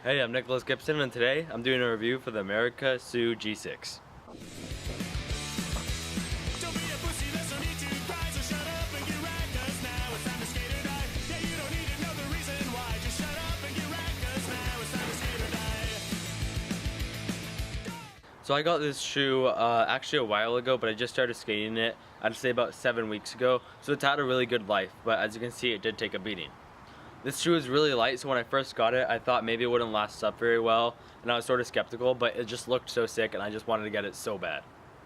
Hey, I'm Nicholas Gibson, and today I'm doing a review for the Emerica Hsu G6. So I got this shoe actually a while ago, but I just started skating it, I'd say about 7 weeks ago, so it's had a really good life, but as you can see, it did take a beating. This shoe is really light, so when I first got it, I thought maybe it wouldn't last up very well, and I was sort of skeptical, but it just looked so sick, and I just wanted to get it so bad.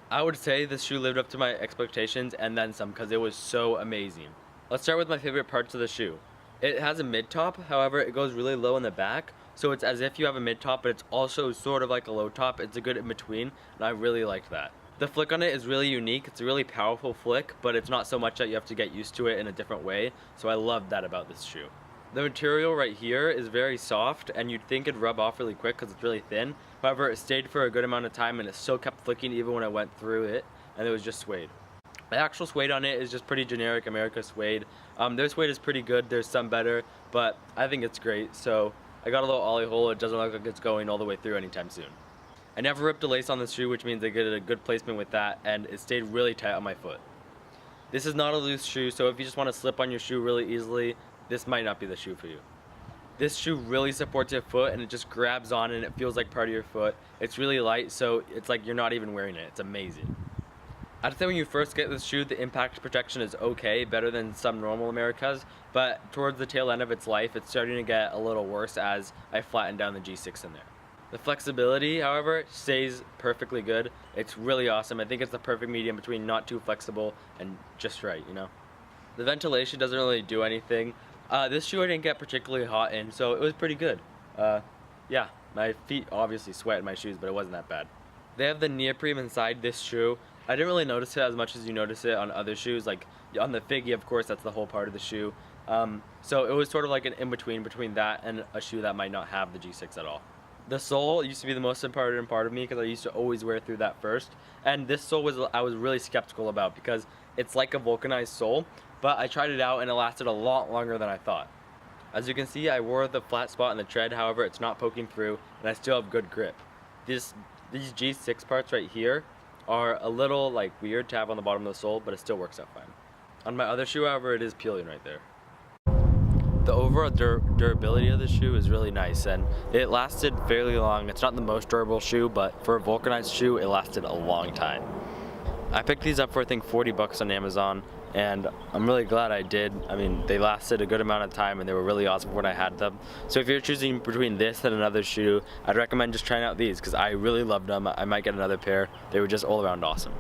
I would say this shoe lived up to my expectations and then some, because it was so amazing. Let's start with my favorite parts of the shoe. It has a mid-top, however, it goes really low in the back, so it's as if you have a mid-top, but it's also sort of like a low top. It's a good in-between, and I really liked that. The flick on it is really unique. It's a really powerful flick, but it's not so much that you have to get used to it in a different way, so I love that about this shoe. The material right here is very soft, and you'd think it'd rub off really quick because it's really thin. However, it stayed for a good amount of time, and it still kept flicking even when I went through it, and it was just suede. The actual suede on it is just pretty generic Emerica suede. Their suede is pretty good, there's some better, but I think it's great, so I got a little ollie hole. It doesn't look like it's going all the way through anytime soon. I never ripped a lace on this shoe, which means I get a good placement with that, and it stayed really tight on my foot. This is not a loose shoe, so if you just want to slip on your shoe really easily, this might not be the shoe for you. This shoe really supports your foot, and it just grabs on and it feels like part of your foot. It's really light, so it's like you're not even wearing it. It's amazing. I'd say when you first get this shoe, the impact protection is okay, better than some normal Americas, but towards the tail end of its life, it's starting to get a little worse as I flatten down the G6 in there. The flexibility, however, stays perfectly good. It's really awesome. I think it's the perfect medium between not too flexible and just right, you know? The ventilation doesn't really do anything. This shoe I didn't get particularly hot in, so it was pretty good. Yeah, my feet obviously sweat in my shoes, but it wasn't that bad. They have the neoprene inside this shoe. I didn't really notice it as much as you notice it on other shoes, like on the Figgy, of course, that's the whole part of the shoe. So it was sort of like an in-between that and a shoe that might not have the G6 at all. The sole used to be the most important part of me because I used to always wear through that first. And this sole I was really skeptical about because it's like a vulcanized sole, but I tried it out and it lasted a lot longer than I thought. As you can see, I wore the flat spot in the tread, however, it's not poking through and I still have good grip. These G6 parts right here are a little like weird to have on the bottom of the sole, but it still works out fine. On my other shoe, however, it is peeling right there. The overall durability of the shoe is really nice, and it lasted fairly long. It's not the most durable shoe, but for a vulcanized shoe, it lasted a long time. I picked these up for I think 40 bucks on Amazon, and I'm really glad I did. I mean, they lasted a good amount of time and they were really awesome when I had them. So if you're choosing between this and another shoe, I'd recommend just trying out these because I really loved them. I might get another pair. They were just all around awesome.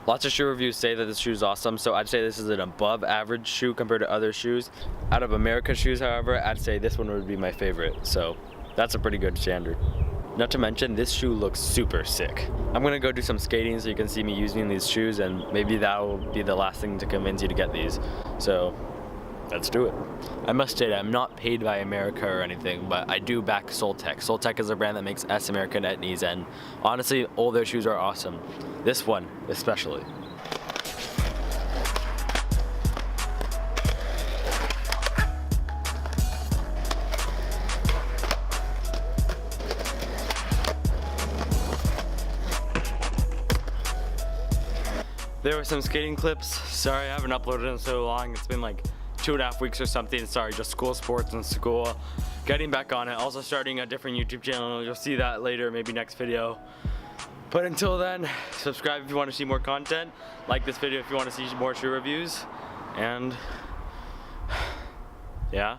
Lots of shoe reviews say that this shoe is awesome, so I'd say this is an above average shoe compared to other shoes. Out of Emerica shoes, however, I'd say this one would be my favorite, so that's a pretty good standard. Not to mention, this shoe looks super sick. I'm gonna go do some skating so you can see me using these shoes, and maybe that will be the last thing to convince you to get these. So, let's do it. I must state, I'm not paid by Emerica or anything, but I do back Soltech. Soltech is a brand that makes Emerica net knees, and honestly, all their shoes are awesome. This one, especially. There were some skating clips. Sorry I haven't uploaded in so long. It's been like 2.5 weeks or something. Sorry, just school sports and school. Getting back on it. Also starting a different YouTube channel. You'll see that later, maybe next video. But until then, subscribe if you want to see more content. Like this video if you want to see more shoe reviews. And yeah.